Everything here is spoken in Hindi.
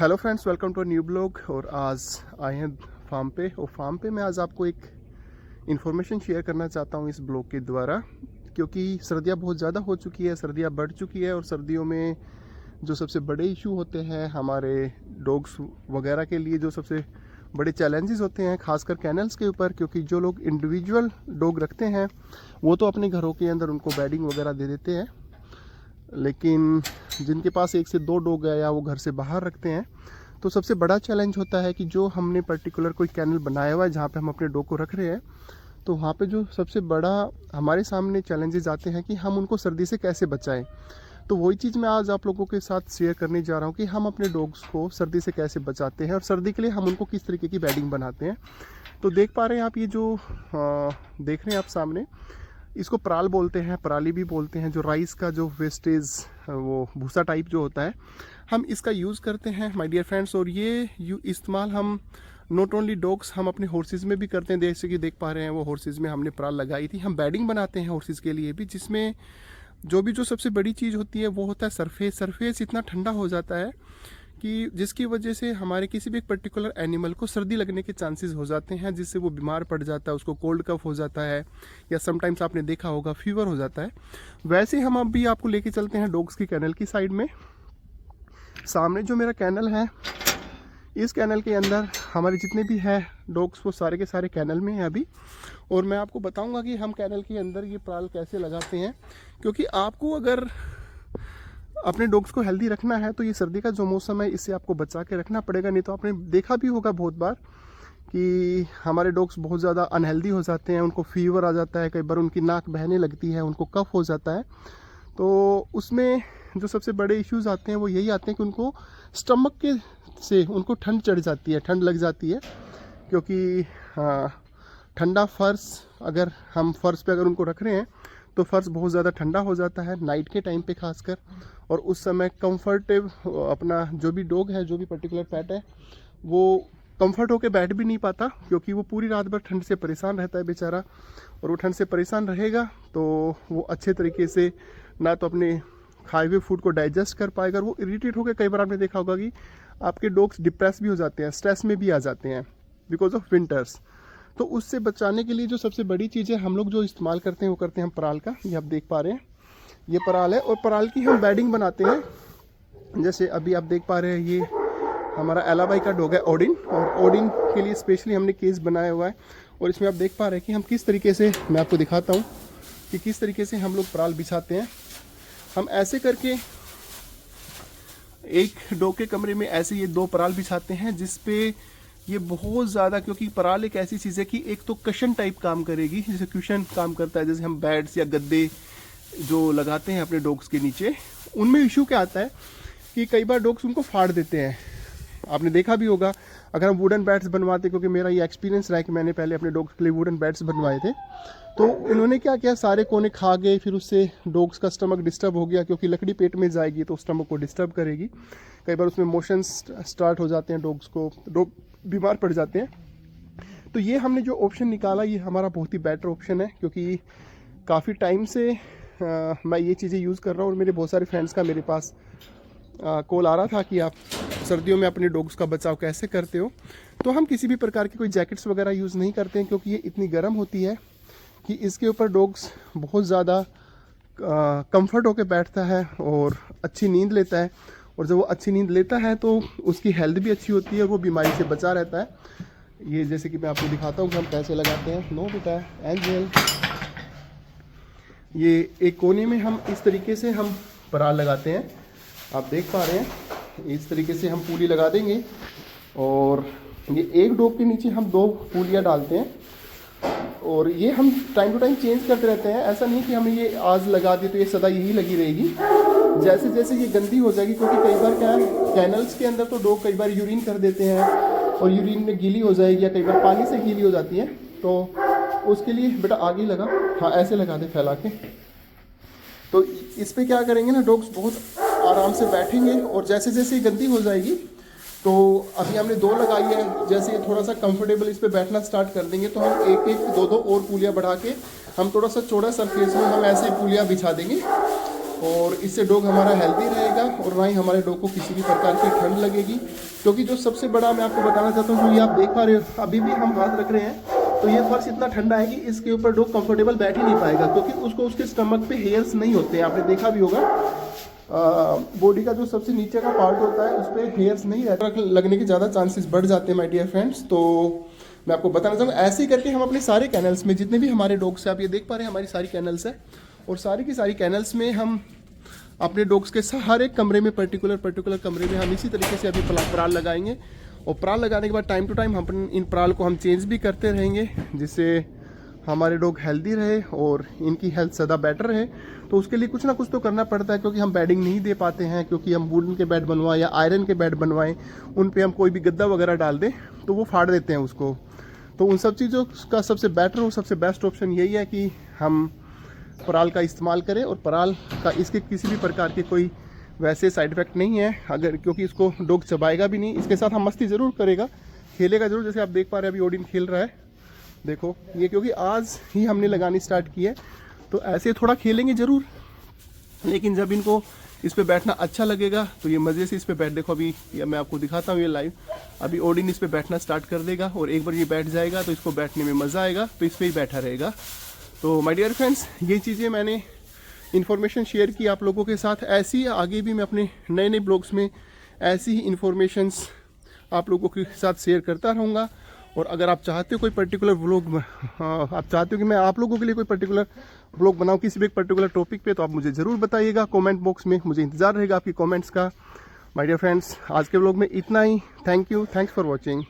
Hello friends, welcome to new blog. और आज आए हैं फार्म पे। और फार्म पे मैं आज आपको एक इन्फॉर्मेशन शेयर करना चाहता हूँ इस ब्लॉग के द्वारा, क्योंकि सर्दियाँ बहुत ज़्यादा हो चुकी है, सर्दियाँ बढ़ चुकी है। और सर्दियों में जो सबसे बड़े इशू होते हैं हमारे डॉग्स वगैरह के लिए, जो सबसे बड़े चैलेंजेस होते हैं खासकर कैनल्स के ऊपर, क्योंकि जो लोग इंडिविजुअल डॉग रखते हैं वो तो अपने घरों के अंदर उनको बेडिंग वगैरह दे देते हैं, लेकिन जिनके पास 1 से 2 डॉग है या वो घर से बाहर रखते हैं, तो सबसे बड़ा चैलेंज होता है कि जो हमने पर्टिकुलर कोई कैनल बनाया हुआ है जहाँ पे हम अपने डॉग को रख रहे हैं, तो वहाँ पे जो सबसे बड़ा हमारे सामने चैलेंजेस आते हैं कि हम उनको सर्दी से कैसे बचाएं। तो वही चीज़ मैं आज आप लोगों के साथ शेयर करने जा रहा हूँ कि हम अपने डॉग्स को सर्दी से कैसे बचाते हैं और सर्दी के लिए हम उनको किस तरीके की बेडिंग बनाते हैं। तो देख पा रहे हैं आप, ये जो देख रहे हैं आप सामने, इसको पराल बोलते हैं, पराली भी बोलते हैं। जो राइस का जो वेस्टेज, वो भूसा टाइप जो होता है, हम इसका यूज़ करते हैं माय डियर फ्रेंड्स। और ये इस्तेमाल हम नॉट ओनली डॉग्स, हम अपने हॉर्सेस में भी करते हैं। जैसे कि देख पा रहे हैं, वो हॉर्सेस में हमने पराल लगाई थी। हम बेडिंग बनाते हैं हॉर्सेस के लिए भी, जिसमें जो सबसे बड़ी चीज़ होती है वो होता है सरफेस। सरफेस इतना ठंडा हो जाता है कि जिसकी वजह से हमारे किसी भी एक पर्टिकुलर एनिमल को सर्दी लगने के चांसेस हो जाते हैं, जिससे वो बीमार पड़ जाता है, उसको कोल्ड कफ हो जाता है, या समटाइम्स आपने देखा होगा फीवर हो जाता है। वैसे हम अब भी आपको लेके चलते हैं डॉग्स की कैनल की साइड में। सामने जो मेरा कैनल है, इस कैनल के अंदर हमारे जितने भी हैं डॉग्स वो सारे के सारे कैनल में हैं अभी। और मैं आपको बताऊंगा कि हम कैनल के अंदर ये पराल कैसे लगाते हैं, क्योंकि आपको अगर अपने डॉग्स को हेल्दी रखना है तो ये सर्दी का जो मौसम है इससे आपको बचा के रखना पड़ेगा। नहीं तो आपने देखा भी होगा बहुत बार कि हमारे डॉग्स बहुत ज़्यादा अनहेल्दी हो जाते हैं, उनको फीवर आ जाता है, कई बार उनकी नाक बहने लगती है, उनको कफ हो जाता है। तो उसमें जो सबसे बड़े इश्यूज आते हैं वो यही आते हैं कि उनको स्टमक के से उनको ठंड चढ़ जाती है, ठंड लग जाती है। क्योंकि ठंडा फर्श, अगर हम फर्श पे अगर उनको रख रहे हैं तो फर्श बहुत ज़्यादा ठंडा हो जाता है नाइट के टाइम पे खासकर। और उस समय कंफर्टेबल अपना जो भी डॉग है, जो भी पर्टिकुलर पेट है, वो कंफर्ट होके बैठ भी नहीं पाता, क्योंकि वो पूरी रात भर ठंड से परेशान रहता है बेचारा। और वो ठंड से परेशान रहेगा तो वो अच्छे तरीके से ना तो अपने खाए हुए फूड को डाइजेस्ट कर पाएगा। वो इरिटेट होकर, कई बार आपने देखा होगा कि आपके डॉग्स डिप्रेस भी हो जाते हैं, स्ट्रेस में भी आ जाते हैं बिकॉज ऑफ विंटर्स। तो उससे बचाने के लिए जो सबसे बड़ी चीज़ है हम लोग जो इस्तेमाल करते हैं वो करते हैं हम पराल का। ये आप देख पा रहे हैं, ये पराल है। और पराल की हम बेडिंग बनाते हैं। जैसे अभी आप देख पा रहे हैं, ये हमारा एलाबाई का डॉग है ओडिन, और ओडिन के लिए स्पेशली हमने केस बनाया हुआ है। और इसमें आप देख पा रहे हैं कि हम किस तरीके से, मैं आपको दिखाता हूँ कि किस तरीके से हम लोग पराल बिछाते हैं। हम ऐसे करके एक डॉग के कमरे में ऐसे ये 2 पराल बिछाते हैं, जिस पे ये बहुत ज़्यादा, क्योंकि पराल एक ऐसी चीज़ है कि एक तो कशन टाइप काम करेगी, जैसे क्यूशन काम करता है, जैसे हम बेड्स या गद्दे जो लगाते हैं अपने डॉग्स के नीचे। उनमें इशू क्या आता है कि कई बार डॉग्स उनको फाड़ देते हैं। आपने देखा भी होगा, अगर हम वुडन बैट्स बनवाते, क्योंकि मेरा ये एक्सपीरियंस रहा है कि मैंने पहले अपने डॉग्स के लिए वुडन बैट्स बनवाए थे, तो इन्होंने क्या किया, सारे कोने खा गए, फिर उससे डॉग्स का स्टमक डिस्टर्ब हो गया, क्योंकि लकड़ी पेट में जाएगी तो स्टमक को डिस्टर्ब करेगी। कई बार उसमें मोशन स्टार्ट हो जाते हैं डॉग्स को, डॉग बीमार पड़ जाते हैं। तो ये हमने जो ऑप्शन निकाला, ये हमारा बहुत ही बेटर ऑप्शन है, क्योंकि काफ़ी टाइम से मैं ये चीज़ें यूज़ कर रहा हूँ। और मेरे बहुत सारे फ्रेंड्स का मेरे पास कॉल आ रहा था कि आप सर्दियों में अपने डॉग्स का बचाव कैसे करते हो। तो हम किसी भी प्रकार की कोई जैकेट्स वगैरह यूज़ नहीं करते हैं, क्योंकि ये इतनी गर्म होती है कि इसके ऊपर डॉग्स बहुत ज़्यादा कंफर्ट होकर बैठता है और अच्छी नींद लेता है। और जब वो अच्छी नींद लेता है तो उसकी हेल्थ भी अच्छी होती है और वो बीमारी से बचा रहता है। ये जैसे कि मैं आपको दिखाता हूँ कि हम कैसे लगाते हैं। नो बेटा एंजल, ये एक कोने में हम इस तरीके से हम पराल लगाते हैं। आप देख पा रहे हैं, इस तरीके से हम पूली लगा देंगे। और ये एक डॉग के नीचे हम 2 पूलियाँ डालते हैं। और ये हम टाइम टू टाइम चेंज करते रहते हैं। ऐसा नहीं कि हमने ये आज लगा दी तो ये सदा यही लगी रहेगी। जैसे जैसे ये गंदी हो जाएगी, क्योंकि कई बार क्या है, कैनल्स के अंदर तो डॉग कई बार यूरिन कर देते हैं और यूरिन में गीली हो जाएगी, या कई बार पानी से गीली हो जाती है। तो उसके लिए बेटा आगे लगा, हाँ ऐसे लगा दे फैला के। तो इस पर क्या करेंगे ना, डॉग्स बहुत आराम से बैठेंगे। और जैसे जैसे ये गंदी हो जाएगी, तो अभी हमने 2 लगाई है, जैसे थोड़ा सा कंफर्टेबल इस पे बैठना स्टार्ट कर देंगे तो हम 1-1, 2-2 और पुलियाँ बढ़ा के हम थोड़ा सा चौड़ा सरफेस में हम ऐसे पुलियाँ बिछा देंगे। और इससे डॉग हमारा हेल्दी रहेगा और ना ही हमारे डॉग को किसी भी प्रकार की ठंड लगेगी। क्योंकि जो सबसे बड़ा मैं आपको बताना चाहता हूँ, जो ये आप देख पा रहे हो अभी भी हम हाथ रख रहे हैं, तो ये फर्श इतना ठंडा है कि इसके ऊपर डॉग कंफर्टेबल बैठ ही नहीं पाएगा, क्योंकि उसको उसके स्टमक पे हेयर्स नहीं होते हैं। आपने देखा भी होगा बॉडी का जो सबसे नीचे का पार्ट होता है उस पर हेयर्स नहीं रहता, लगने के ज़्यादा चांसेस बढ़ जाते हैं माय डियर फ्रेंड्स। तो मैं आपको बताना चाहूँगा ऐसे ही करके हम अपने सारे कैनल्स में जितने भी हमारे डॉग्स हैं, आप ये देख पा रहे हैं हमारी सारी कैनल्स है, और सारी की सारी कैनल्स में हम अपने डॉग्स के हर एक कमरे में पर्टिकुलर कमरे में हम इसी तरीके से अभी पराल लगाएंगे। और पराल लगाने के बाद टाइम टू टाइम हम इन पराल को हम चेंज भी करते रहेंगे, जिससे हमारे डॉग हेल्दी रहे और इनकी हेल्थ ज़्यादा बेटर रहे। तो उसके लिए कुछ ना कुछ तो करना पड़ता है, क्योंकि हम बेडिंग नहीं दे पाते हैं, क्योंकि हम वुडन के बेड बनवाएं या आयरन के बेड बनवाएं, उन पे हम कोई भी गद्दा वगैरह डाल दें तो वो फाड़ देते हैं उसको। तो उन सब चीज़ों का सबसे बेटर और सबसे बेस्ट ऑप्शन यही है कि हम पराल का इस्तेमाल करें। और पराल का इसके किसी भी प्रकार के कोई वैसे साइड इफ़ेक्ट नहीं है, अगर क्योंकि इसको डॉग चबाएगा भी नहीं, इसके साथ हम मस्ती ज़रूर करेगा, खेलेगा ज़रूर। जैसे आप देख पा रहे हैं अभी ओडिन खेल रहा है, देखो ये क्योंकि आज ही हमने लगानी स्टार्ट की है, तो ऐसे थोड़ा खेलेंगे ज़रूर, लेकिन जब इनको इस पे बैठना अच्छा लगेगा तो ये मज़े से इस पे बैठ, देखो अभी ये मैं आपको दिखाता हूँ ये लाइव, अभी ओडिन इस पे बैठना स्टार्ट कर देगा और एक बार ये बैठ जाएगा तो इसको बैठने में मज़ा आएगा, तो इस पर ही बैठा रहेगा। तो माय डियर फ्रेंड्स, ये चीज़ें मैंने इन्फॉर्मेशन शेयर की आप लोगों के साथ। ऐसी आगे भी मैं अपने नए नए ब्लॉग्स में ऐसी ही इन्फॉर्मेशंस आप लोगों के साथ शेयर करता रहूँगा। और अगर आप चाहते हो कोई पर्टिकुलर व्लॉग, आप चाहते हो कि मैं आप लोगों के लिए कोई पर्टिकुलर व्लॉग बनाऊँ किसी भी एक पर्टिकुलर टॉपिक पे, तो आप मुझे ज़रूर बताइएगा कमेंट बॉक्स में, मुझे इंतज़ार रहेगा आपकी कमेंट्स का। माय डियर फ्रेंड्स, आज के व्लॉग में इतना ही। Thank you, thanks for watching.